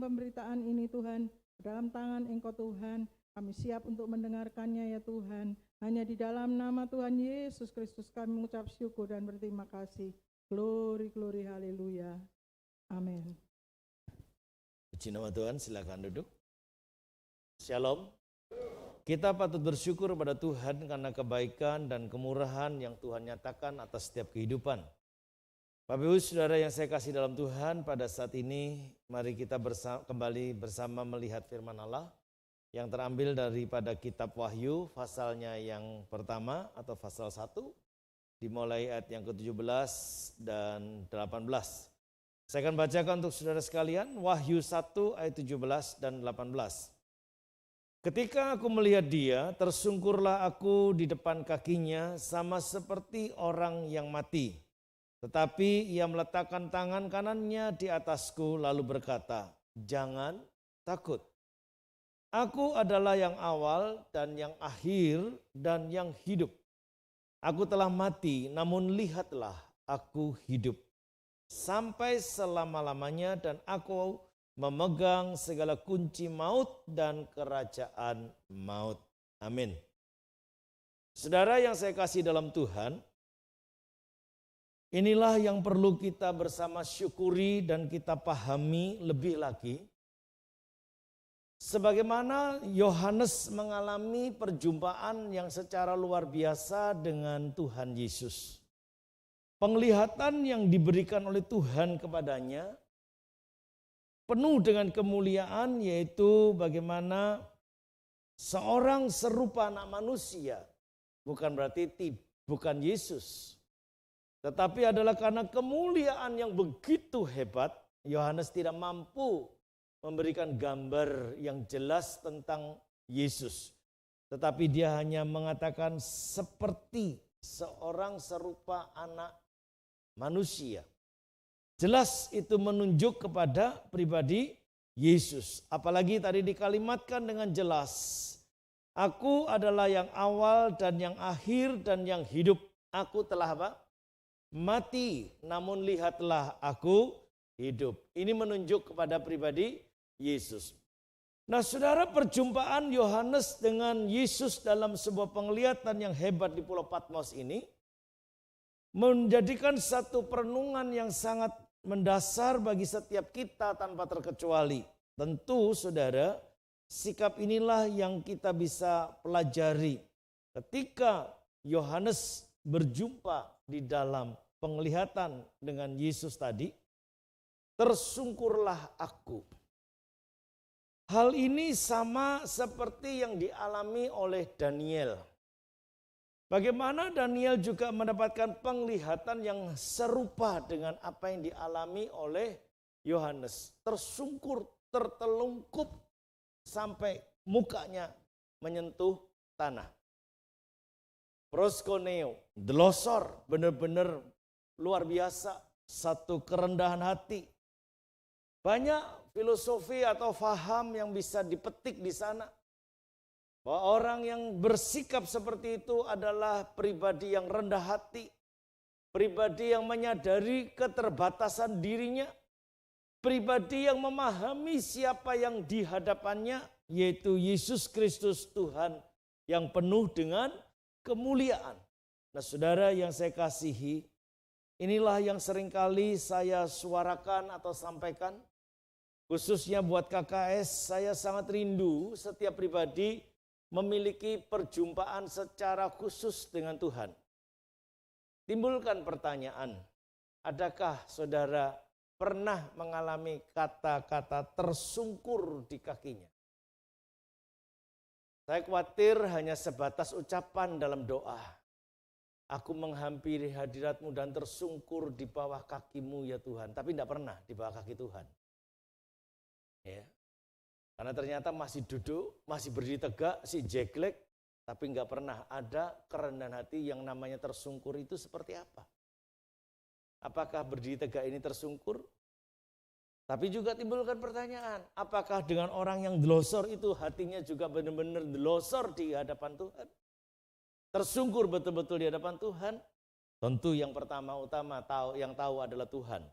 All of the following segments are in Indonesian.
pemberitaan ini Tuhan, dalam tangan Engkau Tuhan. Kami siap untuk mendengarkannya ya Tuhan. Hanya di dalam nama Tuhan Yesus Kristus kami mengucap syukur dan berterima kasih. Glory, glory, haleluya. Amin. Puji nama Tuhan, silakan duduk. Shalom. Kita patut bersyukur pada Tuhan karena kebaikan dan kemurahan yang Tuhan nyatakan atas setiap kehidupan. Bapak Ibu Saudara yang saya kasih dalam Tuhan, pada saat ini mari kita kembali bersama melihat firman Allah yang terambil daripada kitab Wahyu pasalnya yang pertama atau pasal 1 dimulai ayat yang ke-17 dan 18. Saya akan bacakan untuk saudara sekalian Wahyu 1 ayat 17 dan 18. Ketika aku melihat dia, tersungkurlah aku di depan kakinya sama seperti orang yang mati. Tetapi ia meletakkan tangan kanannya di atasku lalu berkata, "Jangan takut. Aku adalah yang awal dan yang akhir dan yang hidup. Aku telah mati, namun lihatlah aku hidup sampai selama-lamanya dan aku memegang segala kunci maut dan kerajaan maut." Amin. Saudara yang saya kasih dalam Tuhan, inilah yang perlu kita bersama syukuri dan kita pahami lebih lagi. Sebagaimana Yohanes mengalami perjumpaan yang secara luar biasa dengan Tuhan Yesus. Penglihatan yang diberikan oleh Tuhan kepadanya penuh dengan kemuliaan, yaitu bagaimana seorang serupa anak manusia, bukan berarti bukan Yesus, tetapi adalah karena kemuliaan yang begitu hebat, Yohanes tidak mampu memberikan gambar yang jelas tentang Yesus. Tetapi dia hanya mengatakan seperti seorang serupa anak manusia. Jelas itu menunjuk kepada pribadi Yesus. Apalagi tadi dikalimatkan dengan jelas. Aku adalah yang awal dan yang akhir dan yang hidup. Aku telah apa? Mati, namun lihatlah aku hidup. Ini menunjuk kepada pribadi Yesus. Nah saudara, perjumpaan Yohanes dengan Yesus dalam sebuah penglihatan yang hebat di Pulau Patmos ini menjadikan satu perenungan yang sangat mendasar bagi setiap kita tanpa terkecuali. Tentu saudara, sikap inilah yang kita bisa pelajari ketika Yohanes berjumpa di dalam penglihatan dengan Yesus tadi. Tersungkurlah aku. Hal ini sama seperti yang dialami oleh Daniel. Bagaimana Daniel juga mendapatkan penglihatan yang serupa dengan apa yang dialami oleh Yohanes. Tersungkur, tertelungkup sampai mukanya menyentuh tanah. Proskoneo, delosor, benar-benar luar biasa, satu kerendahan hati. Banyak filosofi atau faham yang bisa dipetik di sana. Bahwa orang yang bersikap seperti itu adalah pribadi yang rendah hati. Pribadi yang menyadari keterbatasan dirinya. Pribadi yang memahami siapa yang di hadapannya, yaitu Yesus Kristus Tuhan yang penuh dengan kemuliaan. Nah saudara yang saya kasihi, inilah yang seringkali saya suarakan atau sampaikan. Khususnya buat KKS, saya sangat rindu setiap pribadi memiliki perjumpaan secara khusus dengan Tuhan. Timbulkan pertanyaan, adakah saudara pernah mengalami kata-kata tersungkur di kakinya? Saya khawatir hanya sebatas ucapan dalam doa. Aku menghampiri hadirat-Mu dan tersungkur di bawah kaki-Mu ya Tuhan. Tapi tidak pernah di bawah kaki Tuhan. Ya. Karena ternyata masih duduk, masih berdiri tegak, si jeglek, tapi nggak pernah ada kerendahan hati yang namanya tersungkur itu seperti apa. Apakah berdiri tegak ini tersungkur? Tapi juga timbulkan pertanyaan, apakah dengan orang yang delosor itu hatinya juga benar-benar delosor di hadapan Tuhan? Tersungkur betul-betul di hadapan Tuhan? Tentu yang pertama-utama yang tahu adalah Tuhan.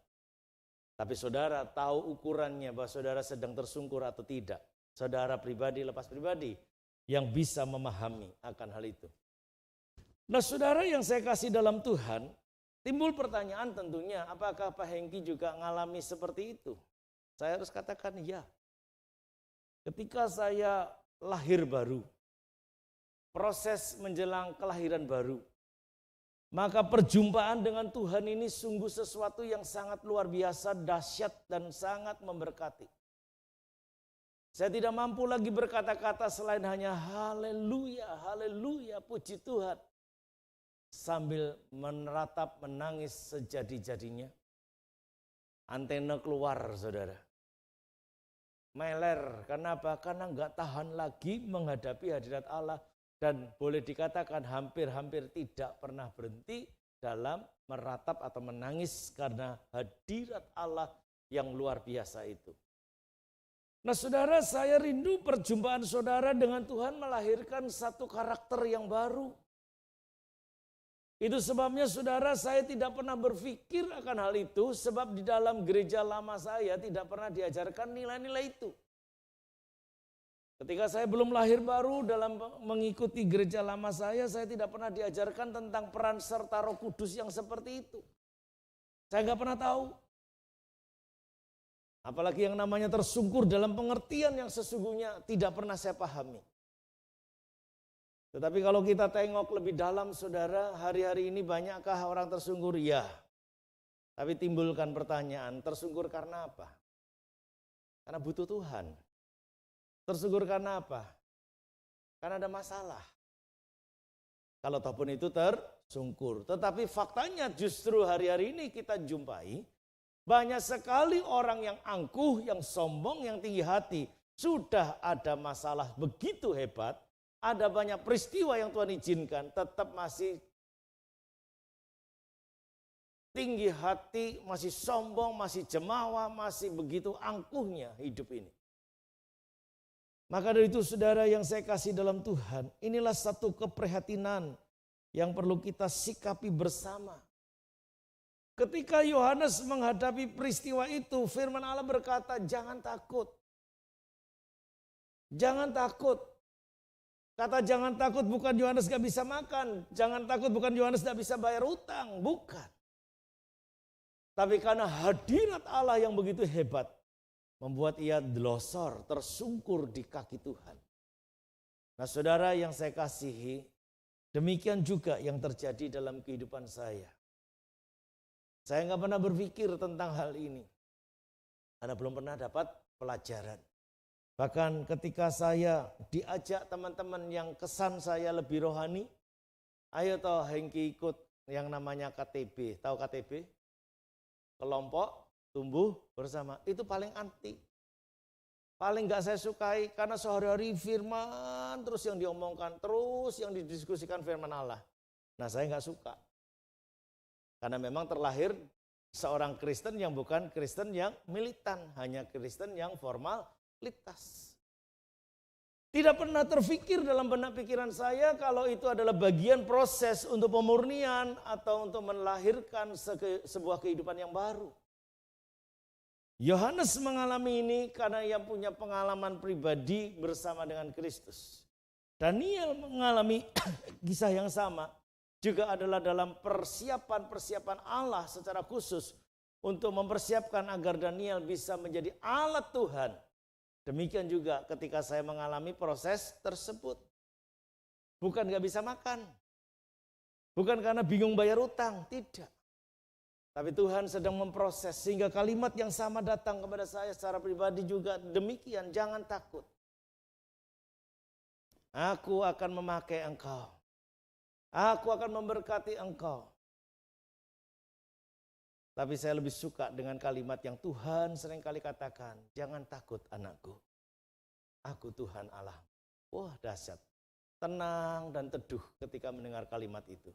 Tapi saudara tahu ukurannya bahwa saudara sedang tersungkur atau tidak. Saudara pribadi lepas pribadi yang bisa memahami akan hal itu. Nah saudara yang saya kasih dalam Tuhan, timbul pertanyaan tentunya, apakah Pak Hengki juga mengalami seperti itu? Saya harus katakan ya. Ketika saya lahir baru, proses menjelang kelahiran baru, maka perjumpaan dengan Tuhan ini sungguh sesuatu yang sangat luar biasa, dahsyat dan sangat memberkati. Saya tidak mampu lagi berkata-kata selain hanya haleluya, haleluya, puji Tuhan. Sambil meneratap, menangis sejadi-jadinya. Antena keluar saudara. Meler, kenapa? Karena enggak tahan lagi menghadapi hadirat Allah. Dan boleh dikatakan hampir-hampir tidak pernah berhenti dalam meratap atau menangis karena hadirat Allah yang luar biasa itu. Nah saudara, saya rindu perjumpaan saudara dengan Tuhan melahirkan satu karakter yang baru. Itu sebabnya saudara, saya tidak pernah berpikir akan hal itu sebab di dalam gereja lama saya tidak pernah diajarkan nilai-nilai itu. Ketika saya belum lahir baru dalam mengikuti gereja lama saya tidak pernah diajarkan tentang peran serta Roh Kudus yang seperti itu. Saya nggak pernah tahu. Apalagi yang namanya tersungkur dalam pengertian yang sesungguhnya tidak pernah saya pahami. Tetapi kalau kita tengok lebih dalam saudara, hari-hari ini banyakkah orang tersungkur? Ya. Tapi timbulkan pertanyaan, tersungkur karena apa? Karena butuh Tuhan. Tersungkur karena apa? Karena ada masalah. Kalau ataupun itu tersungkur. Tetapi faktanya justru hari-hari ini kita jumpai banyak sekali orang yang angkuh, yang sombong, yang tinggi hati. Sudah ada masalah begitu hebat, ada banyak peristiwa yang Tuhan izinkan, tetap masih tinggi hati, masih sombong, masih jemawa, masih begitu angkuhnya hidup ini. Maka dari itu saudara yang saya kasih dalam Tuhan, inilah satu keprihatinan yang perlu kita sikapi bersama. Ketika Yohanes menghadapi peristiwa itu, firman Allah berkata, jangan takut. Jangan takut. Kata jangan takut bukan Yohanes gak bisa makan. Jangan takut bukan Yohanes gak bisa bayar utang. Bukan. Tapi karena hadirat Allah yang begitu hebat, membuat ia delosor, tersungkur di kaki Tuhan. Nah saudara yang saya kasihi, demikian juga yang terjadi dalam kehidupan saya. Saya nggak pernah berpikir tentang hal ini. Karena belum pernah dapat pelajaran. Bahkan ketika saya diajak teman-teman yang kesan saya lebih rohani, ayo toh Hengki ikut yang namanya KTB. Tahu KTB? Kelompok tumbuh bersama, itu paling anti. Paling gak saya sukai karena sehari-hari firman terus yang diomongkan, terus yang didiskusikan firman Allah. Nah saya gak suka. Karena memang terlahir seorang Kristen yang bukan Kristen yang militan, hanya Kristen yang formalitas. Tidak pernah terfikir dalam benak pikiran saya kalau itu adalah bagian proses untuk pemurnian atau untuk melahirkan sebuah kehidupan yang baru. Yohanes mengalami ini karena ia punya pengalaman pribadi bersama dengan Kristus. Daniel mengalami kisah yang sama, juga adalah dalam persiapan-persiapan Allah secara khusus untuk mempersiapkan agar Daniel bisa menjadi alat Tuhan. Demikian juga ketika saya mengalami proses tersebut. Bukan gak bisa makan, bukan karena bingung bayar utang, tidak. Tapi Tuhan sedang memproses sehingga kalimat yang sama datang kepada saya secara pribadi juga demikian. Jangan takut. Aku akan memakai engkau. Aku akan memberkati engkau. Tapi saya lebih suka dengan kalimat yang Tuhan seringkali katakan. Jangan takut anakku. Aku Tuhan Allah. Wah dahsyat. Tenang dan teduh ketika mendengar kalimat itu.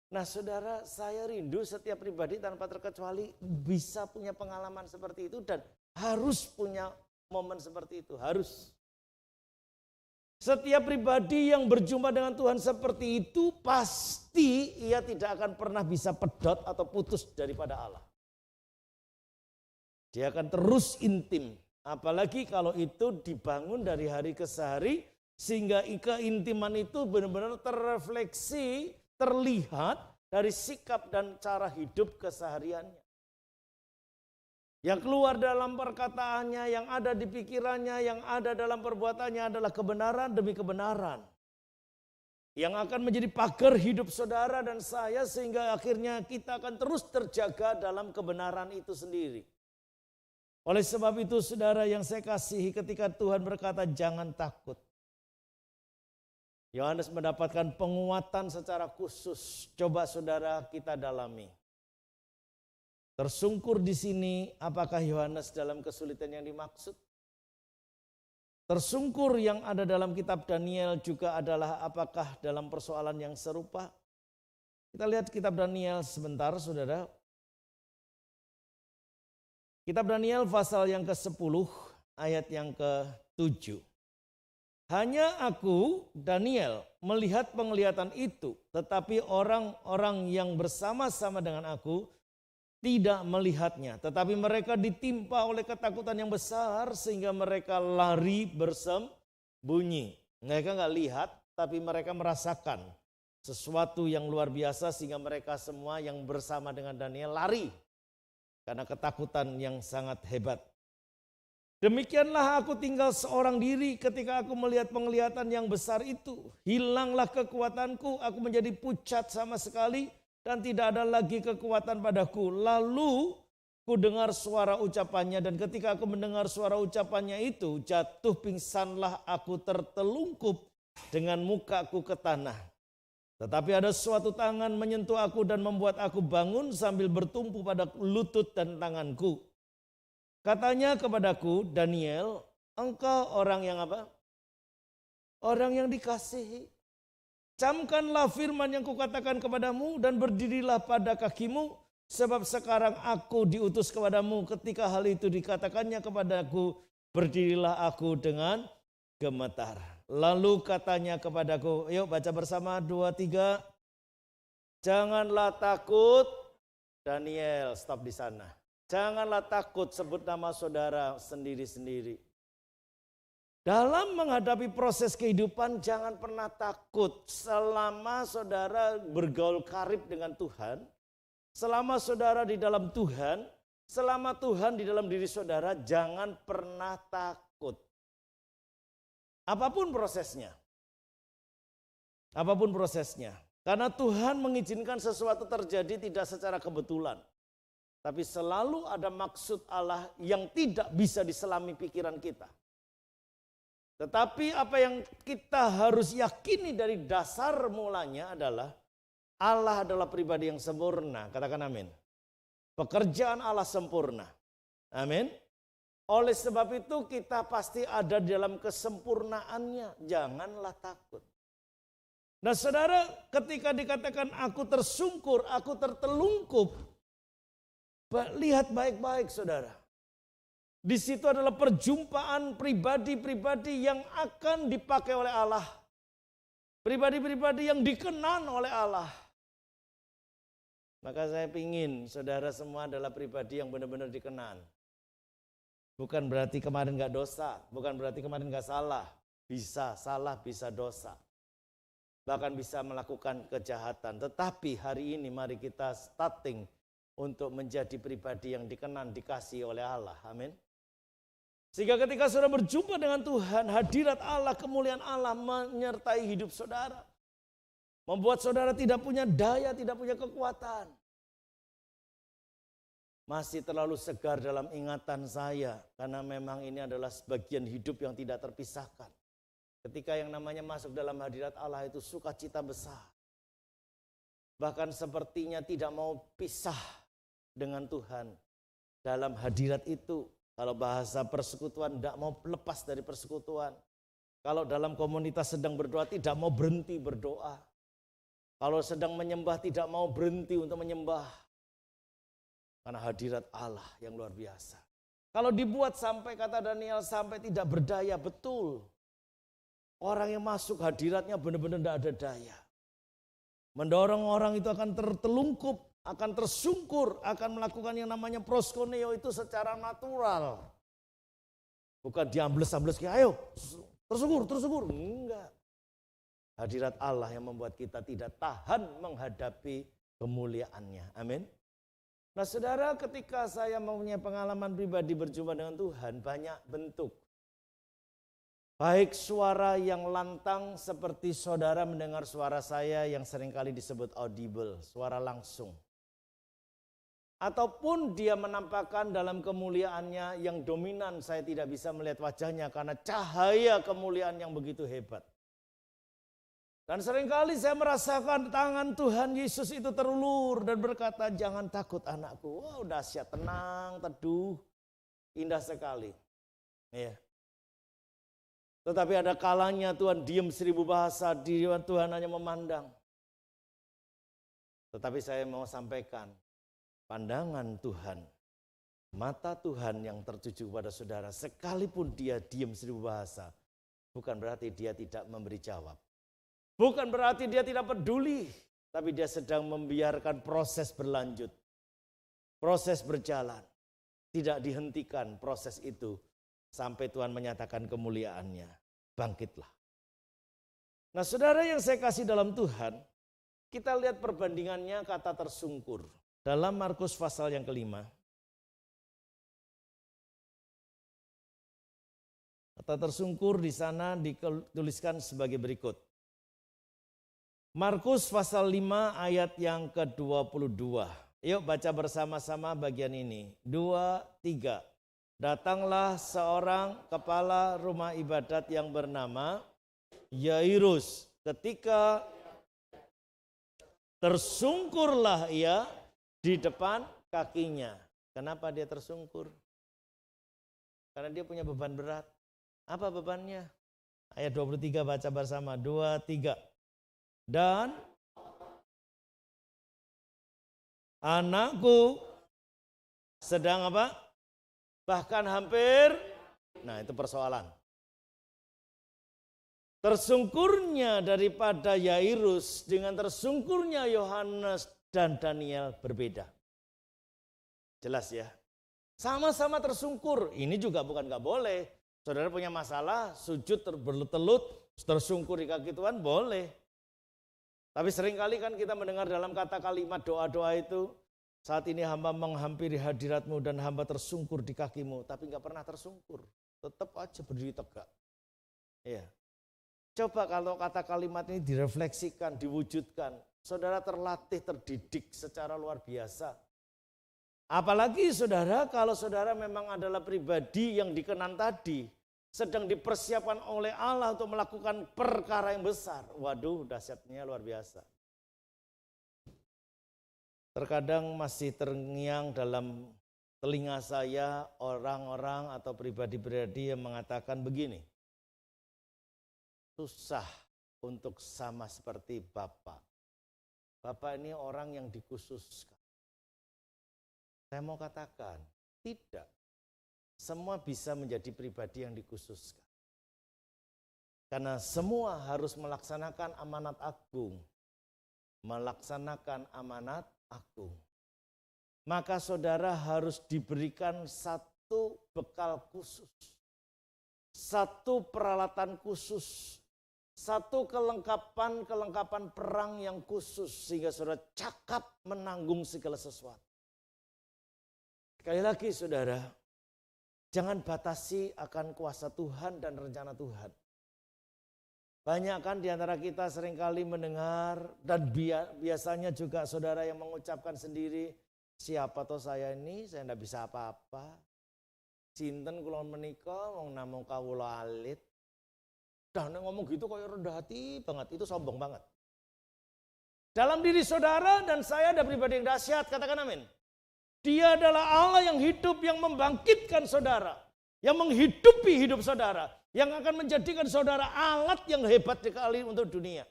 Nah saudara, saya rindu setiap pribadi tanpa terkecuali bisa punya pengalaman seperti itu dan harus punya momen seperti itu, harus. Setiap pribadi yang berjumpa dengan Tuhan seperti itu pasti ia tidak akan pernah bisa pedot atau putus daripada Allah. Dia akan terus intim. Apalagi kalau itu dibangun dari hari ke hari, sehingga keintiman itu benar-benar terrefleksi, terlihat dari sikap dan cara hidup kesehariannya. Yang keluar dalam perkataannya, yang ada di pikirannya, yang ada dalam perbuatannya adalah kebenaran demi kebenaran. Yang akan menjadi pagar hidup saudara dan saya, sehingga akhirnya kita akan terus terjaga dalam kebenaran itu sendiri. Oleh sebab itu saudara yang saya kasihi, ketika Tuhan berkata jangan takut, Yohanes mendapatkan penguatan secara khusus. Coba saudara kita dalami. Tersungkur di sini, apakah Yohanes dalam kesulitan yang dimaksud? Tersungkur yang ada dalam kitab Daniel juga adalah apakah dalam persoalan yang serupa? Kita lihat kitab Daniel sebentar saudara. Kitab Daniel pasal yang ke-10 ayat yang ke-7. Hanya aku, Daniel, melihat penglihatan itu, tetapi orang-orang yang bersama-sama dengan aku tidak melihatnya. Tetapi mereka ditimpa oleh ketakutan yang besar sehingga mereka lari bersembunyi. Mereka nggak lihat, tapi mereka merasakan sesuatu yang luar biasa sehingga mereka semua yang bersama dengan Daniel lari karena ketakutan yang sangat hebat. Demikianlah aku tinggal seorang diri ketika aku melihat penglihatan yang besar itu. Hilanglah kekuatanku, aku menjadi pucat sama sekali dan tidak ada lagi kekuatan padaku. Lalu ku dengar suara ucapannya, dan ketika aku mendengar suara ucapannya itu, jatuh pingsanlah aku tertelungkup dengan mukaku ke tanah. Tetapi ada suatu tangan menyentuh aku dan membuat aku bangun sambil bertumpu pada lutut dan tanganku. Katanya kepadaku, Daniel, engkau orang yang apa? Orang yang dikasihi. Camkanlah firman yang kukatakan kepadamu dan berdirilah pada kakimu, sebab sekarang aku diutus kepadamu. Ketika hal itu dikatakannya kepadaku, berdirilah aku dengan gemetar. Lalu katanya kepadaku, yuk baca bersama 2, 3. Janganlah takut, Daniel, stop di sana. Janganlah takut, sebut nama saudara sendiri-sendiri. Dalam menghadapi proses kehidupan jangan pernah takut. Selama saudara bergaul karib dengan Tuhan, selama saudara di dalam Tuhan, selama Tuhan di dalam diri saudara, jangan pernah takut. Apapun prosesnya. Apapun prosesnya. Karena Tuhan mengizinkan sesuatu terjadi tidak secara kebetulan. Tapi selalu ada maksud Allah yang tidak bisa diselami pikiran kita. Tetapi apa yang kita harus yakini dari dasar mulanya adalah Allah adalah pribadi yang sempurna. Katakan amin. Pekerjaan Allah sempurna. Amin. Oleh sebab itu kita pasti ada di dalam kesempurnaannya. Janganlah takut. Nah saudara, ketika dikatakan aku tersungkur, aku tertelungkup, lihat baik-baik saudara. Di situ adalah perjumpaan pribadi-pribadi yang akan dipakai oleh Allah. Pribadi-pribadi yang dikenan oleh Allah. Maka saya ingin saudara semua adalah pribadi yang benar-benar dikenan. Bukan berarti kemarin gak dosa, bukan berarti kemarin gak salah. Bisa salah, bisa dosa. Bahkan bisa melakukan kejahatan. Tetapi hari ini mari kita starting untuk menjadi pribadi yang dikenan, dikasihi oleh Allah. Amin. Sehingga ketika saudara berjumpa dengan Tuhan, hadirat Allah, kemuliaan Allah menyertai hidup saudara. Membuat saudara tidak punya daya, tidak punya kekuatan. Masih terlalu segar dalam ingatan saya, karena memang ini adalah sebagian hidup yang tidak terpisahkan. Ketika yang namanya masuk dalam hadirat Allah itu sukacita besar. Bahkan sepertinya tidak mau pisah dengan Tuhan. Dalam hadirat itu, kalau bahasa persekutuan tidak mau lepas dari persekutuan. Kalau dalam komunitas sedang berdoa tidak mau berhenti berdoa. Kalau sedang menyembah tidak mau berhenti untuk menyembah. Karena hadirat Allah yang luar biasa. Kalau dibuat sampai kata Daniel sampai tidak berdaya, betul. Orang yang masuk hadiratnya benar-benar tidak ada daya. Mendorong orang itu akan tertelungkup akan tersungkur, akan melakukan yang namanya proskuneo itu secara natural. Bukan diambles-ambles kayak ayo tersungkur. Enggak. Hadirat Allah yang membuat kita tidak tahan menghadapi kemuliaannya. Amin. Nah saudara, ketika saya mempunyai pengalaman pribadi berjumpa dengan Tuhan, banyak bentuk. Baik suara yang lantang seperti saudara mendengar suara saya yang seringkali disebut audible, suara langsung. Ataupun dia menampakkan dalam kemuliaannya yang dominan, saya tidak bisa melihat wajahnya karena cahaya kemuliaan yang begitu hebat. Dan seringkali saya merasakan tangan Tuhan Yesus itu terulur dan berkata, jangan takut anakku. Wow, dahsyat, tenang, teduh, indah sekali. Ya. Tetapi ada kalanya Tuhan diam 1000 bahasa, Tuhan hanya memandang. Tetapi saya mau sampaikan, pandangan Tuhan, mata Tuhan yang tertuju kepada saudara, sekalipun dia diam 1000 bahasa, bukan berarti dia tidak memberi jawab. Bukan berarti dia tidak peduli, tapi dia sedang membiarkan proses berlanjut. Proses berjalan. Tidak dihentikan proses itu sampai Tuhan menyatakan kemuliaannya. Bangkitlah. Nah saudara yang saya kasih dalam Tuhan, kita lihat perbandingannya kata tersungkur. Dalam Markus pasal yang ke-5. Kata tersungkur di sana dituliskan sebagai berikut. Markus pasal 5 ayat yang ke-22. Yuk baca bersama-sama bagian ini. 2, 3. Datanglah seorang kepala rumah ibadat yang bernama Yairus. Ketika tersungkurlah ia di depan kakinya. Kenapa dia tersungkur? Karena dia punya beban berat. Apa bebannya? Ayat 23 baca bersama. 2, 3. Dan anakku sedang apa? Bahkan hampir, nah itu persoalan. Tersungkurnya daripada Yairus dengan tersungkurnya Yohanes dan Daniel berbeda. Jelas ya? Sama-sama tersungkur, ini juga bukan gak boleh. Saudara punya masalah, sujud bertelut, tersungkur di kaki Tuhan, boleh. Tapi seringkali kan kita mendengar dalam kata kalimat doa-doa itu, saat ini hamba menghampiri hadirat-Mu dan hamba tersungkur di kaki-Mu, tapi nggak pernah tersungkur, tetap aja berdiri tegak. Ya. Coba kalau kata kalimat ini direfleksikan, diwujudkan, saudara terlatih, terdidik secara luar biasa. Apalagi saudara, kalau saudara memang adalah pribadi yang dikenan tadi, sedang dipersiapkan oleh Allah untuk melakukan perkara yang besar. Waduh, dahsyatnya luar biasa. Terkadang masih terngiang dalam telinga saya orang-orang atau pribadi-pribadi yang mengatakan begini. Susah untuk sama seperti Bapak. Bapak ini orang yang dikhususkan. Saya mau katakan, tidak. Semua bisa menjadi pribadi yang dikhususkan. Karena semua harus melaksanakan amanat agung. Melaksanakan amanat agung. Maka saudara harus diberikan satu bekal khusus. Satu peralatan khusus. Satu kelengkapan perang yang khusus. Sehingga saudara cakap menanggung segala sesuatu. Sekali lagi saudara, jangan batasi akan kuasa Tuhan dan rencana Tuhan. Banyak kan di antara kita seringkali mendengar dan biasanya juga saudara yang mengucapkan sendiri, siapa toh saya ini, saya tidak bisa apa-apa. Sinten kula menika wong namung kawula alit. Dah ngomong gitu kok rendah hati banget, itu sombong banget. Dalam diri saudara dan saya ada pribadi yang dahsyat, katakan amin. Dia adalah Allah yang hidup, yang membangkitkan saudara, yang menghidupi hidup saudara, yang akan menjadikan saudara alat yang hebat sekali untuk dunia.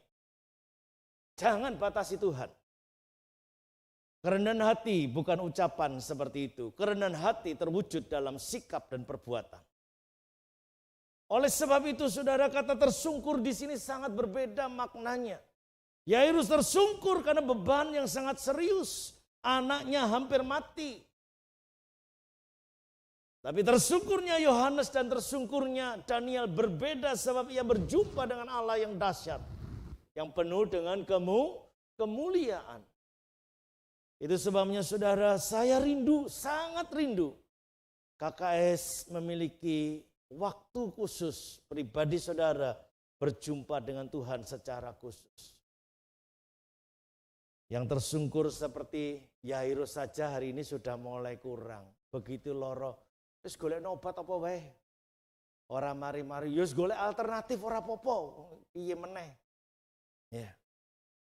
Jangan batasi Tuhan. Kerendahan hati bukan ucapan seperti itu. Kerendahan hati terwujud dalam sikap dan perbuatan. Oleh sebab itu saudara, kata tersungkur di sini sangat berbeda maknanya. Yairus tersungkur karena beban yang sangat serius. anaknya hampir mati. Tapi tersungkurnya Yohanes dan tersungkurnya Daniel berbeda sebab ia berjumpa dengan Allah yang dahsyat, yang penuh dengan kemuliaan. Itu sebabnya saudara, saya rindu, sangat rindu KKS memiliki waktu khusus pribadi saudara berjumpa dengan Tuhan secara khusus. Yang tersungkur seperti Yairus saja hari ini sudah mulai kurang. Begitu loro, wis golek obat apa wae. Ora mari-mari, wis golek alternatif ora apa-apa. Piye meneh. Ya.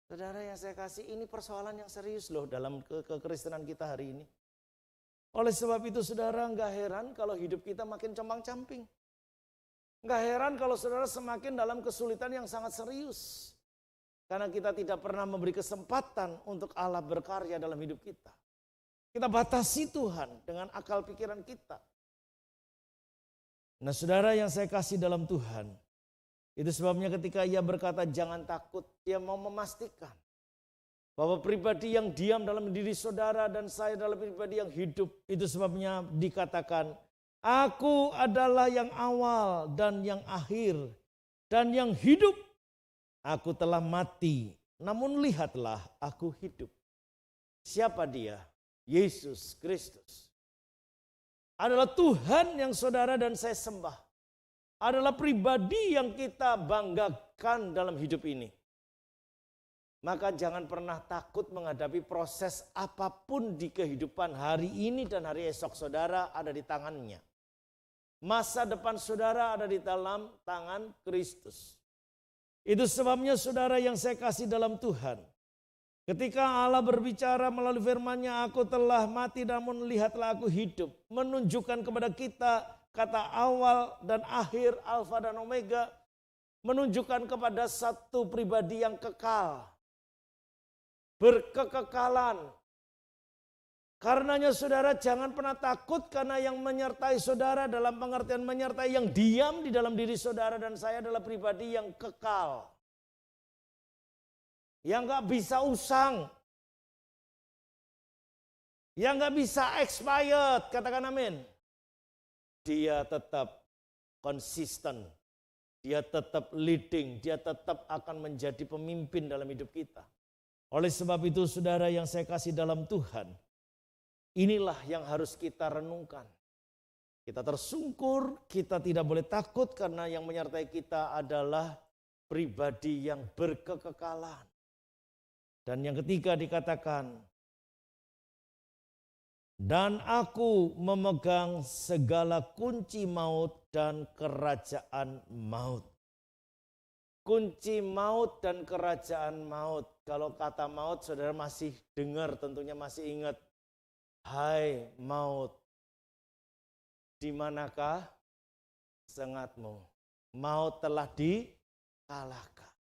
Saudara yang saya kasih, ini persoalan yang serius loh dalam kekristenan kita hari ini. Oleh sebab itu saudara, enggak heran kalau hidup kita makin compang-camping. Enggak heran kalau saudara semakin dalam kesulitan yang sangat serius. Karena kita tidak pernah memberi kesempatan untuk Allah berkarya dalam hidup kita. Kita batasi Tuhan dengan akal pikiran kita. Nah saudara yang saya kasih dalam Tuhan, itu sebabnya ketika ia berkata jangan takut, dia mau memastikan bahwa pribadi yang diam dalam diri saudara dan saya dalam pribadi yang hidup. Itu sebabnya dikatakan, aku adalah yang awal dan yang akhir dan yang hidup. Aku telah mati, namun lihatlah aku hidup. Siapa dia? Yesus Kristus. Adalah Tuhan yang saudara dan saya sembah. Adalah pribadi yang kita banggakan dalam hidup ini. Maka jangan pernah takut menghadapi proses apapun di kehidupan hari ini dan hari esok saudara ada di tangannya. Masa depan saudara ada di dalam tangan Kristus. Itu sebabnya saudara yang saya kasih dalam Tuhan. Ketika Allah berbicara melalui firman-Nya, aku telah mati namun lihatlah aku hidup. Menunjukkan kepada kita kata awal dan akhir, alfa dan omega. Menunjukkan kepada satu pribadi yang kekal. Berkekekalan. Karenanya saudara jangan pernah takut karena yang menyertai saudara dalam pengertian menyertai yang diam di dalam diri saudara dan saya adalah pribadi yang kekal. Yang gak bisa usang. Yang gak bisa expired, katakan amin. Dia tetap konsisten. Dia tetap leading, dia tetap akan menjadi pemimpin dalam hidup kita. Oleh sebab itu saudara yang saya kasih dalam Tuhan, inilah yang harus kita renungkan. Kita tersungkur, kita tidak boleh takut karena yang menyertai kita adalah pribadi yang berkekekalan. Dan yang ketiga dikatakan, dan aku memegang segala kunci maut dan kerajaan maut. Kunci maut dan kerajaan maut. Kalau kata maut saudara masih dengar, tentunya masih ingat. Hai maut, di manakah sengatmu? Maut telah dikalahkan.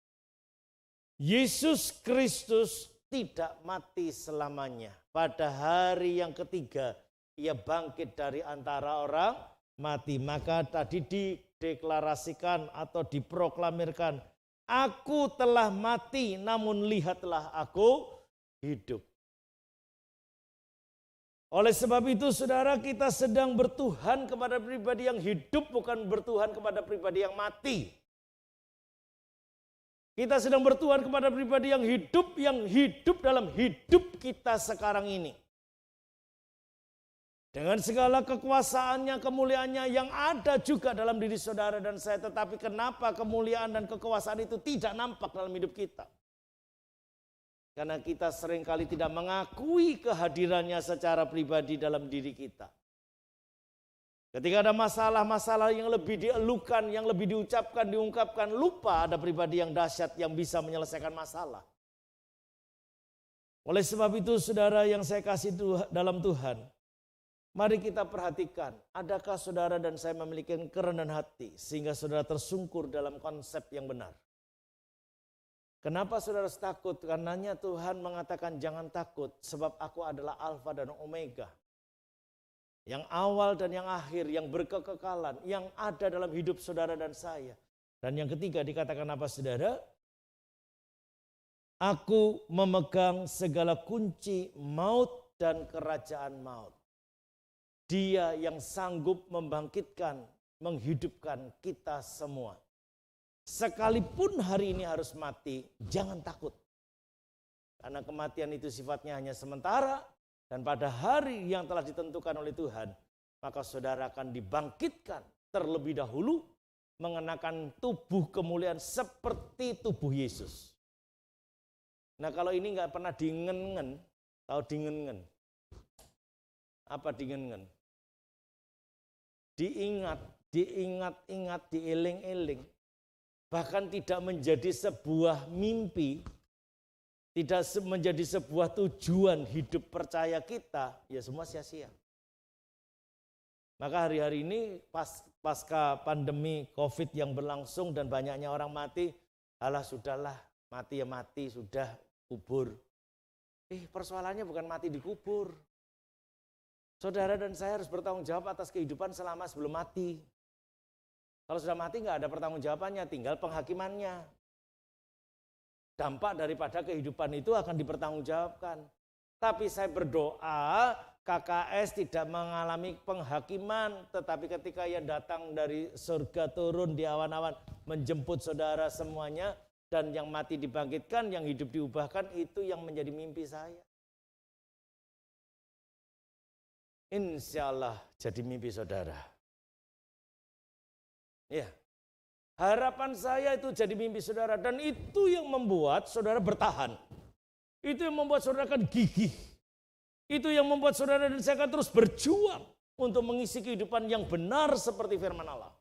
Yesus Kristus tidak mati selamanya. Pada hari yang ketiga, ia bangkit dari antara orang mati. Maka tadi dideklarasikan atau diproklamirkan, aku telah mati namun lihatlah aku hidup. Oleh sebab itu saudara kita sedang bertuhan kepada pribadi yang hidup bukan bertuhan kepada pribadi yang mati. Kita sedang bertuhan kepada pribadi yang hidup dalam hidup kita sekarang ini. Dengan segala kekuasaannya, kemuliaannya yang ada juga dalam diri saudara dan saya. Tetapi kenapa kemuliaan dan kekuasaan itu tidak nampak dalam hidup kita? Karena kita seringkali tidak mengakui kehadirannya secara pribadi dalam diri kita. Ketika ada masalah-masalah yang lebih dielukan, yang lebih diucapkan, diungkapkan, lupa ada pribadi yang dahsyat yang bisa menyelesaikan masalah. Oleh sebab itu saudara yang saya kasih dalam Tuhan, mari kita perhatikan, adakah saudara dan saya memiliki kerendahan hati sehingga saudara tersungkur dalam konsep yang benar. Kenapa saudara takut? Karenanya Tuhan mengatakan jangan takut sebab aku adalah Alfa dan Omega. Yang awal dan yang akhir, yang berkekekalan, yang ada dalam hidup saudara dan saya. Dan yang ketiga dikatakan apa saudara? Aku memegang segala kunci maut dan kerajaan maut. Dia yang sanggup membangkitkan, menghidupkan kita semua. Sekalipun hari ini harus mati, jangan takut. Karena kematian itu sifatnya hanya sementara, dan pada hari yang telah ditentukan oleh Tuhan, maka saudara akan dibangkitkan terlebih dahulu, mengenakan tubuh kemuliaan seperti tubuh Yesus. Nah kalau ini nggak pernah dingen-ngen, tahu dingen-ngen? Apa dingen-ngen? Diingat-ingat, dieling-eling. Bahkan tidak menjadi sebuah mimpi, tidak menjadi sebuah tujuan hidup percaya kita, ya semua sia-sia. Maka hari-hari ini pasca pandemi COVID yang berlangsung dan banyaknya orang mati, alah sudahlah, mati ya mati, sudah kubur. Persoalannya bukan mati di kubur. Saudara dan saya harus bertanggung jawab atas kehidupan selama sebelum mati. Kalau sudah mati nggak ada pertanggungjawabannya, tinggal penghakimannya. Dampak daripada kehidupan itu akan dipertanggungjawabkan. Tapi saya berdoa KKS tidak mengalami penghakiman, tetapi ketika ia datang dari surga turun di awan-awan menjemput saudara semuanya, dan yang mati dibangkitkan, yang hidup diubahkan, itu yang menjadi mimpi saya. Insya Allah jadi mimpi saudara. Ya, harapan saya itu jadi mimpi saudara, dan itu yang membuat saudara bertahan. Itu yang membuat saudara akan gigih. Itu yang membuat saudara dan saya akan terus berjuang untuk mengisi kehidupan yang benar seperti firman Allah.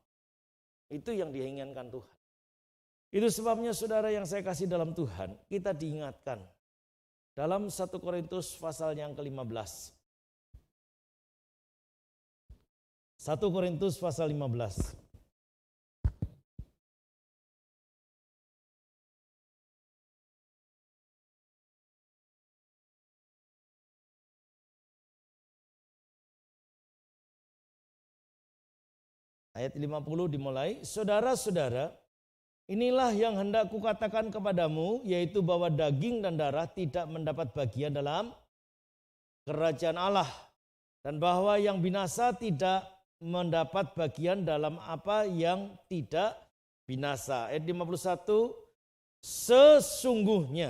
Itu yang diinginkan Tuhan. Itu sebabnya saudara yang saya kasih dalam Tuhan, kita diingatkan dalam 1 Korintus pasal yang ke-15. 1 Korintus pasal 15. Ayat 50 dimulai, saudara-saudara, inilah yang hendak kukatakan kepadamu, yaitu bahwa daging dan darah tidak mendapat bagian dalam kerajaan Allah. Dan bahwa yang binasa tidak mendapat bagian dalam apa yang tidak binasa. Ayat 51, sesungguhnya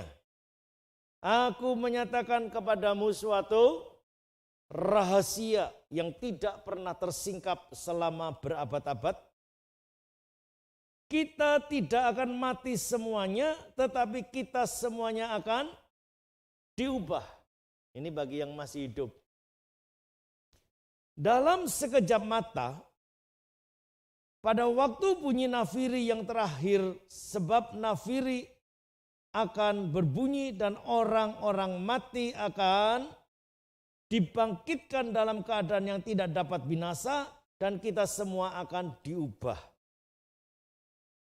aku menyatakan kepadamu suatu rahasia yang tidak pernah tersingkap selama berabad-abad. Kita tidak akan mati semuanya, tetapi kita semuanya akan diubah. Ini bagi yang masih hidup. Dalam sekejap mata, pada waktu bunyi nafiri yang terakhir, sebab nafiri akan berbunyi dan orang-orang mati akan dibangkitkan dalam keadaan yang tidak dapat binasa, dan kita semua akan diubah.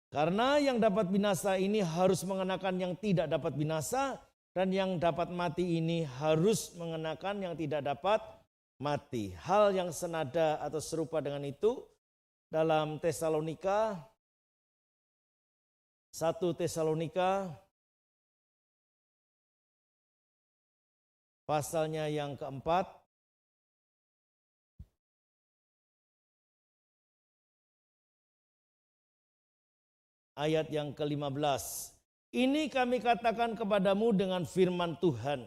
Karena yang dapat binasa ini harus mengenakan yang tidak dapat binasa, dan yang dapat mati ini harus mengenakan yang tidak dapat mati. Hal yang senada atau serupa dengan itu dalam Tesalonika, 1 Tesalonika pasalnya yang keempat, ayat yang ke-15. Ini kami katakan kepadamu dengan firman Tuhan.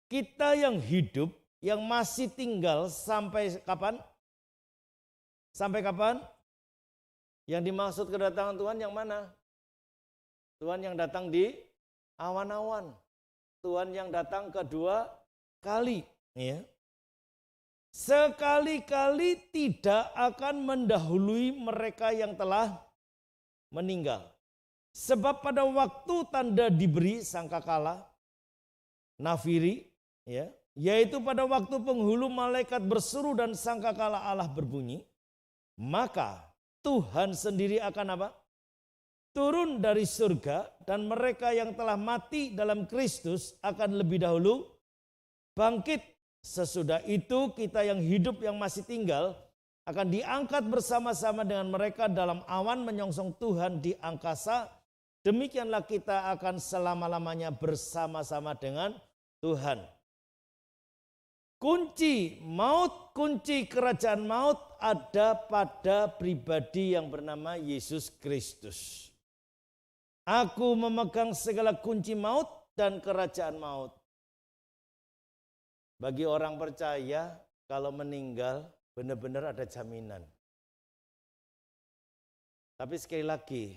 Kita yang hidup, yang masih tinggal sampai kapan? Sampai kapan? Yang dimaksud kedatangan Tuhan yang mana? Tuhan yang datang di awan-awan. Tuhan yang datang kedua kali. Ya. Sekali-kali tidak akan mendahului mereka yang telah meninggal. Sebab pada waktu tanda diberi sangkakala, nafiri, ya, yaitu pada waktu penghulu malaikat berseru dan sangkakala Allah berbunyi, maka Tuhan sendiri akan apa? Turun dari surga, dan mereka yang telah mati dalam Kristus akan lebih dahulu bangkit. Sesudah itu kita yang hidup yang masih tinggal akan diangkat bersama-sama dengan mereka dalam awan menyongsong Tuhan di angkasa, demikianlah kita akan selama-lamanya bersama-sama dengan Tuhan. Kunci maut, kunci kerajaan maut ada pada pribadi yang bernama Yesus Kristus. Aku memegang segala kunci maut dan kerajaan maut. Bagi orang percaya, kalau meninggal benar-benar ada jaminan. Tapi sekali lagi,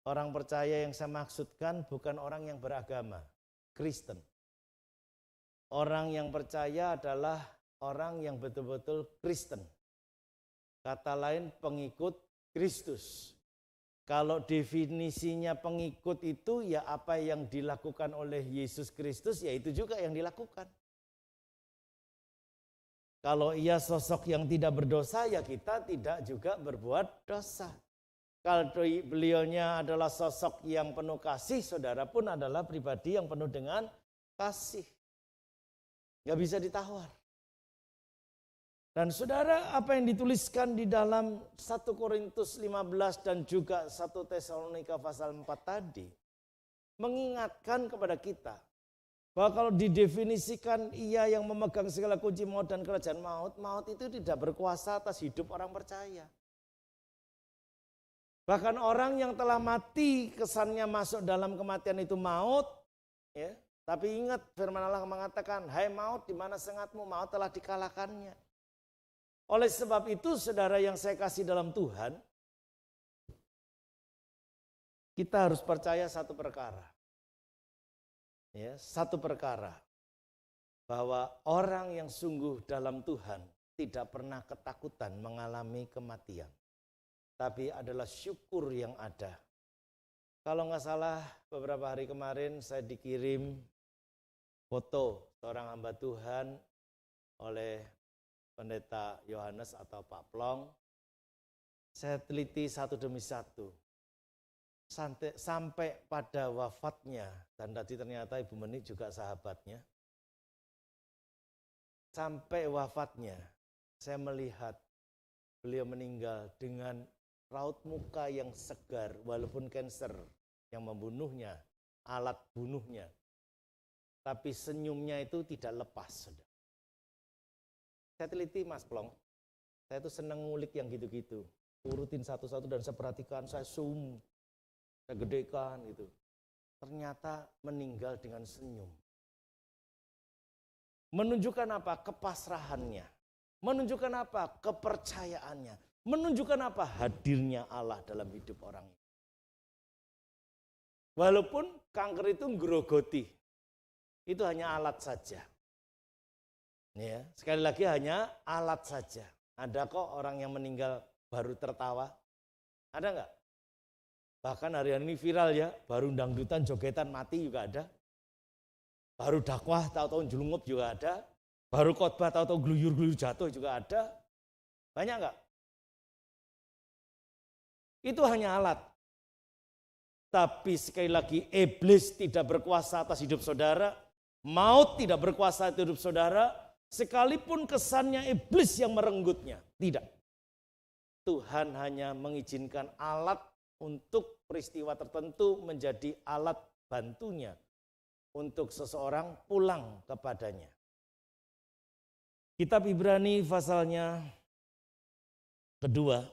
orang percaya yang saya maksudkan bukan orang yang beragama, Kristen. Orang yang percaya adalah orang yang betul-betul Kristen. Kata lain, pengikut Kristus. Kalau definisinya pengikut itu ya apa yang dilakukan oleh Yesus Kristus, ya itu juga yang dilakukan. Kalau ia sosok yang tidak berdosa, ya kita tidak juga berbuat dosa. Kalau beliaunya adalah sosok yang penuh kasih, saudara pun adalah pribadi yang penuh dengan kasih. Gak bisa ditawar. Dan saudara, apa yang dituliskan di dalam 1 Korintus 15 dan juga 1 Tesalonika pasal 4 tadi, mengingatkan kepada kita bahwa kalau didefinisikan ia yang memegang segala kunci maut dan kerajaan maut, maut itu tidak berkuasa atas hidup orang percaya. Bahkan orang yang telah mati kesannya masuk dalam kematian itu maut, ya. Tapi ingat firman Allah mengatakan, hai maut di mana sengatmu, maut telah dikalahkannya. Oleh sebab itu saudara yang saya kasih dalam Tuhan, kita harus percaya satu perkara. Ya, satu perkara, bahwa orang yang sungguh dalam Tuhan tidak pernah ketakutan mengalami kematian. Tapi adalah syukur yang ada. Kalau nggak salah beberapa hari kemarin saya dikirim foto seorang hamba Tuhan oleh Pendeta Yohanes atau Pak Plong. Saya teliti satu demi satu. Sampai pada wafatnya, dan tadi ternyata Ibu Meni juga sahabatnya. Sampai wafatnya, saya melihat beliau meninggal dengan raut muka yang segar, walaupun kanker yang membunuhnya, alat bunuhnya. Tapi senyumnya itu tidak lepas. Saya teliti Mas Plong, saya itu senang ngulik yang gitu-gitu. Urutin satu-satu dan saya perhatikan, saya zoom, saya gedekan gitu. Ternyata meninggal dengan senyum. Menunjukkan apa? Kepasrahannya. Menunjukkan apa? Kepercayaannya. Menunjukkan apa? Hadirnya Allah dalam hidup orang ini. Walaupun kanker itu ngerogoti, itu hanya alat saja. Ya, sekali lagi hanya alat saja. Ada kok orang yang meninggal baru tertawa? Ada enggak? Bahkan hari-hari ini viral ya, baru dangdutan, jogetan, mati juga ada. Baru dakwah, tahu-tahu jelungup juga ada. Baru khotbah, tahu-tahu geluyur-geluyur jatuh juga ada. Banyak enggak? Itu hanya alat. Tapi sekali lagi, iblis tidak berkuasa atas hidup saudara. Maut tidak berkuasa atas hidup saudara. Sekalipun kesannya iblis yang merenggutnya. Tidak. Tuhan hanya mengizinkan alat untuk peristiwa tertentu menjadi alat bantunya untuk seseorang pulang kepadanya. Kitab Ibrani pasalnya kedua,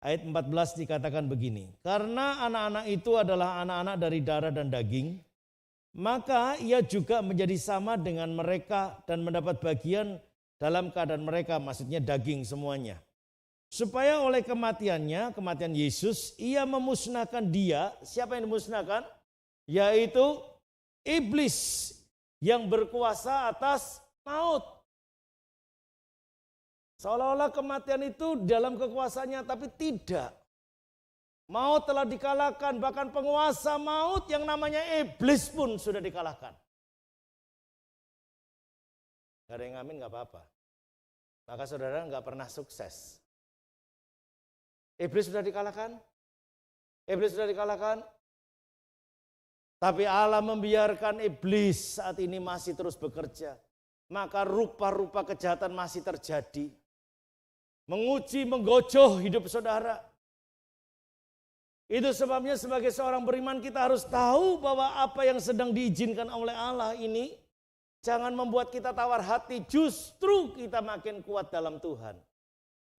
ayat 14 dikatakan begini, karena anak-anak itu adalah anak-anak dari darah dan daging, maka ia juga menjadi sama dengan mereka dan mendapat bagian dalam keadaan mereka, maksudnya daging semuanya. Supaya oleh kematiannya, kematian Yesus, ia memusnahkan dia, siapa yang dimusnahkan? Yaitu iblis yang berkuasa atas maut. Seolah-olah kematian itu dalam kekuasaannya, tapi tidak. Maut telah dikalahkan, bahkan penguasa maut yang namanya iblis pun sudah dikalahkan. Gak ada yang ngamin gak apa-apa. Maka saudara gak pernah sukses. Iblis sudah dikalahkan. Iblis sudah dikalahkan. Tapi Allah membiarkan iblis saat ini masih terus bekerja. Maka rupa-rupa kejahatan masih terjadi. Menguji, menggojoh hidup saudara. Itu sebabnya sebagai seorang beriman kita harus tahu bahwa apa yang sedang diizinkan oleh Allah ini jangan membuat kita tawar hati, justru kita makin kuat dalam Tuhan.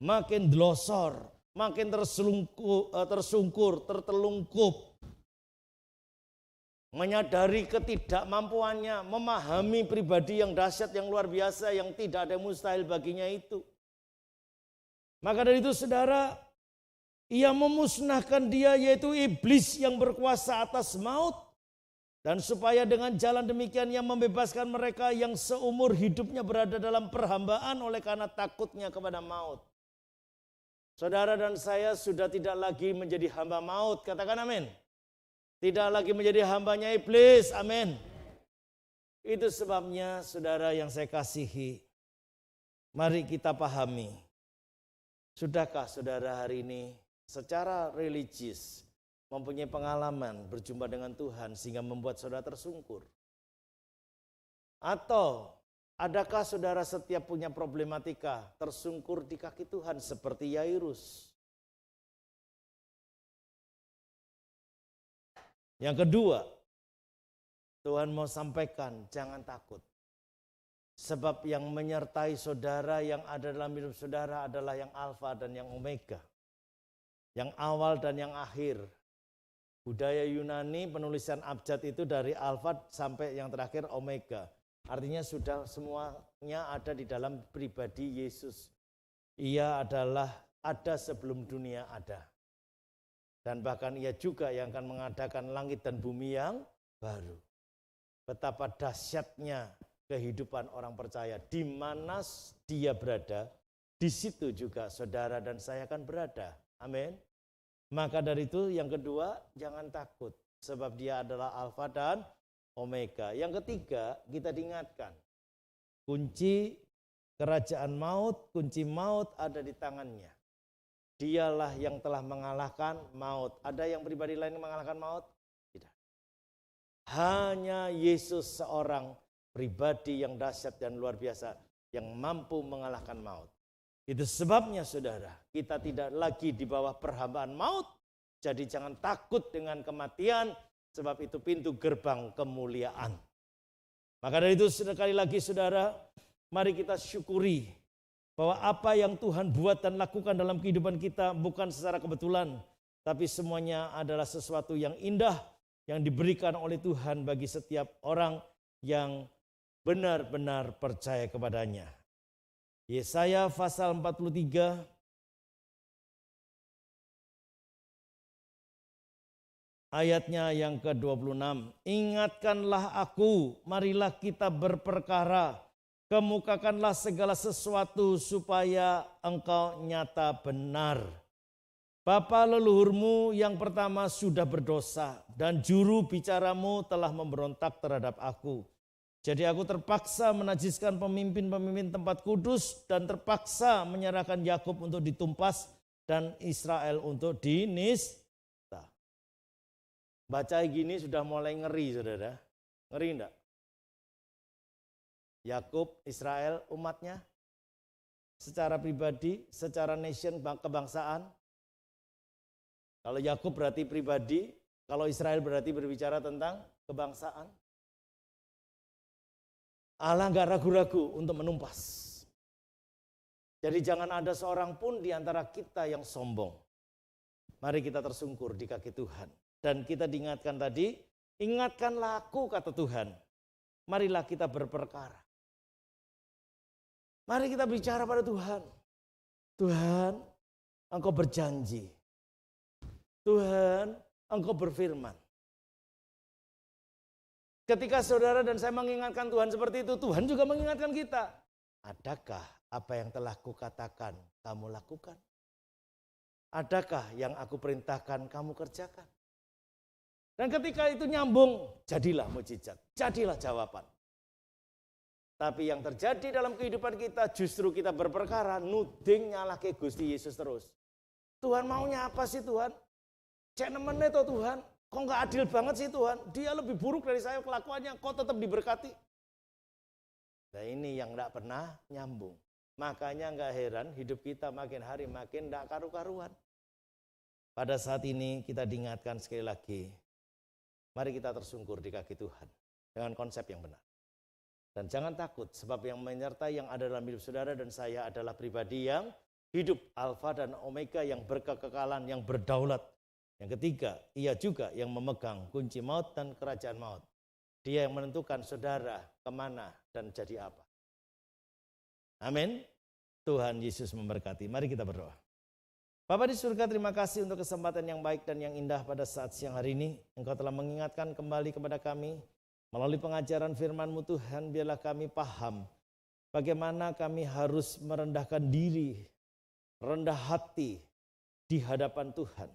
Makin delosor, makin tersungkur, tertelungkup. Menyadari ketidakmampuannya, memahami pribadi yang dahsyat, yang luar biasa, yang tidak ada yang mustahil baginya itu. Maka dari itu saudara, ia memusnahkan dia yaitu iblis yang berkuasa atas maut. Dan supaya dengan jalan demikian ia membebaskan mereka yang seumur hidupnya berada dalam perhambaan oleh karena takutnya kepada maut. Saudara dan saya sudah tidak lagi menjadi hamba maut, katakan amin. Tidak lagi menjadi hambanya iblis, amin. Itu sebabnya saudara yang saya kasihi, mari kita pahami. Sudahkah saudara hari ini secara religius mempunyai pengalaman berjumpa dengan Tuhan sehingga membuat saudara tersungkur? Atau adakah saudara setiap punya problematika tersungkur di kaki Tuhan seperti Yairus? Yang kedua, Tuhan mau sampaikan jangan takut. Sebab yang menyertai saudara yang ada dalam hidup saudara adalah yang alfa dan yang omega. Yang awal dan yang akhir. Budaya Yunani penulisan abjad itu dari alfa sampai yang terakhir omega. Artinya sudah semuanya ada di dalam pribadi Yesus. Ia adalah ada sebelum dunia ada. Dan bahkan ia juga yang akan mengadakan langit dan bumi yang baru. Betapa dahsyatnya kehidupan orang percaya. Di mana dia berada, di situ juga saudara dan saya akan berada. Amin. Maka dari itu yang kedua, jangan takut. Sebab dia adalah alfa dan omega. Yang ketiga, kita diingatkan. Kunci kerajaan maut, kunci maut ada di tangannya. Dialah yang telah mengalahkan maut. Ada yang pribadi lain yang mengalahkan maut? Tidak. Hanya Yesus seorang pribadi yang dahsyat dan luar biasa yang mampu mengalahkan maut. Itu sebabnya saudara, kita tidak lagi di bawah perhambaan maut. Jadi jangan takut dengan kematian, sebab itu pintu gerbang kemuliaan. Maka dari itu sekali lagi saudara, mari kita syukuri bahwa apa yang Tuhan buat dan lakukan dalam kehidupan kita bukan secara kebetulan, tapi semuanya adalah sesuatu yang indah yang diberikan oleh Tuhan bagi setiap orang yang benar-benar percaya kepadanya. Yesaya pasal 43 ayatnya yang ke-26. Ingatkanlah aku, marilah kita berperkara. Kemukakanlah segala sesuatu supaya engkau nyata benar. Bapa leluhurmu yang pertama sudah berdosa dan juru bicaramu telah memberontak terhadap aku. Jadi aku terpaksa menajiskan pemimpin-pemimpin tempat kudus dan terpaksa menyerahkan Yakub untuk ditumpas dan Israel untuk dinista. Baca gini sudah mulai ngeri saudara. Ngeri enggak? Yakub, Israel, umatnya, secara pribadi, secara nation, kebangsaan. Kalau Yakub berarti pribadi, kalau Israel berarti berbicara tentang kebangsaan. Allah nggak ragu-ragu untuk menumpas. Jadi jangan ada seorang pun di antara kita yang sombong. Mari kita tersungkur di kaki Tuhan. Dan kita diingatkan tadi, ingatkanlah aku kata Tuhan. Marilah kita berperkara. Mari kita bicara pada Tuhan. Tuhan, Engkau berjanji. Tuhan, Engkau berfirman. Ketika saudara dan saya mengingatkan Tuhan seperti itu, Tuhan juga mengingatkan kita. Adakah apa yang telah kukatakan kamu lakukan? Adakah yang aku perintahkan kamu kerjakan? Dan ketika itu nyambung, jadilah mujizat, jadilah jawaban. Tapi yang terjadi dalam kehidupan kita justru kita berperkara, nuding nyalahke Gusti Yesus terus. Tuhan maunya apa sih Tuhan? Cek nemennya toh Tuhan, kok nggak adil banget sih Tuhan? Dia lebih buruk dari saya kelakuannya, kok tetap diberkati? Nah ini yang nggak pernah nyambung. Makanya nggak heran hidup kita makin hari makin nggak karu-karuan. pada saat ini kita diingatkan sekali lagi, mari kita tersungkur di kaki Tuhan dengan konsep yang benar. Dan jangan takut, sebab yang menyertai yang ada dalam hidup saudara dan saya adalah pribadi yang hidup, Alfa dan Omega, yang berkekekalan, yang berdaulat. Yang ketiga, ia juga yang memegang kunci maut dan kerajaan maut. Dia yang menentukan saudara kemana dan jadi apa. Amin. Tuhan Yesus memberkati. Mari kita berdoa. Bapa di surga, terima kasih untuk kesempatan yang baik dan yang indah pada saat siang hari ini. Engkau telah mengingatkan kembali kepada kami melalui pengajaran firman-Mu Tuhan, biarlah kami paham bagaimana kami harus merendahkan diri, rendah hati di hadapan Tuhan.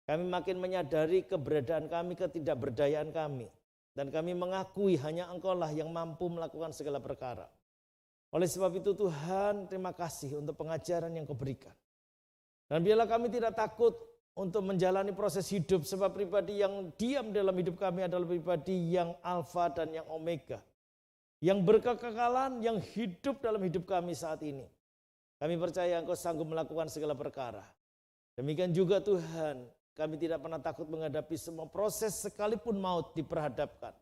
Kami makin menyadari keberadaan kami, ketidakberdayaan kami. Dan kami mengakui hanya Engkau-lah yang mampu melakukan segala perkara. Oleh sebab itu Tuhan, terima kasih untuk pengajaran yang Kau berikan. Dan biarlah kami tidak takut untuk menjalani proses hidup, sebab pribadi yang diam dalam hidup kami adalah pribadi yang Alfa dan yang Omega, yang berkekekalan, yang hidup dalam hidup kami saat ini. Kami percaya Engkau sanggup melakukan segala perkara. Demikian juga Tuhan, kami tidak pernah takut menghadapi semua proses sekalipun maut diperhadapkan.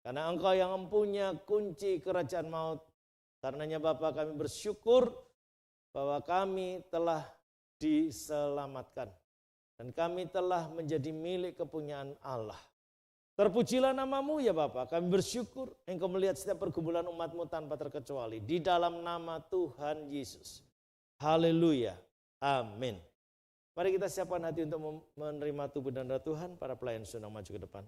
Karena Engkau yang mempunyai kunci kerajaan maut. Karenanya Bapa, kami bersyukur bahwa kami telah diselamatkan. Dan kami telah menjadi milik kepunyaan Allah. Terpujilah nama-Mu ya Bapa. Kami bersyukur Engkau melihat setiap pergumulan umat-Mu tanpa terkecuali. Di dalam nama Tuhan Yesus. Haleluya. Amin. Mari kita siapkan hati untuk menerima tubuh dan darah Tuhan. Para pelayan sudah maju ke depan.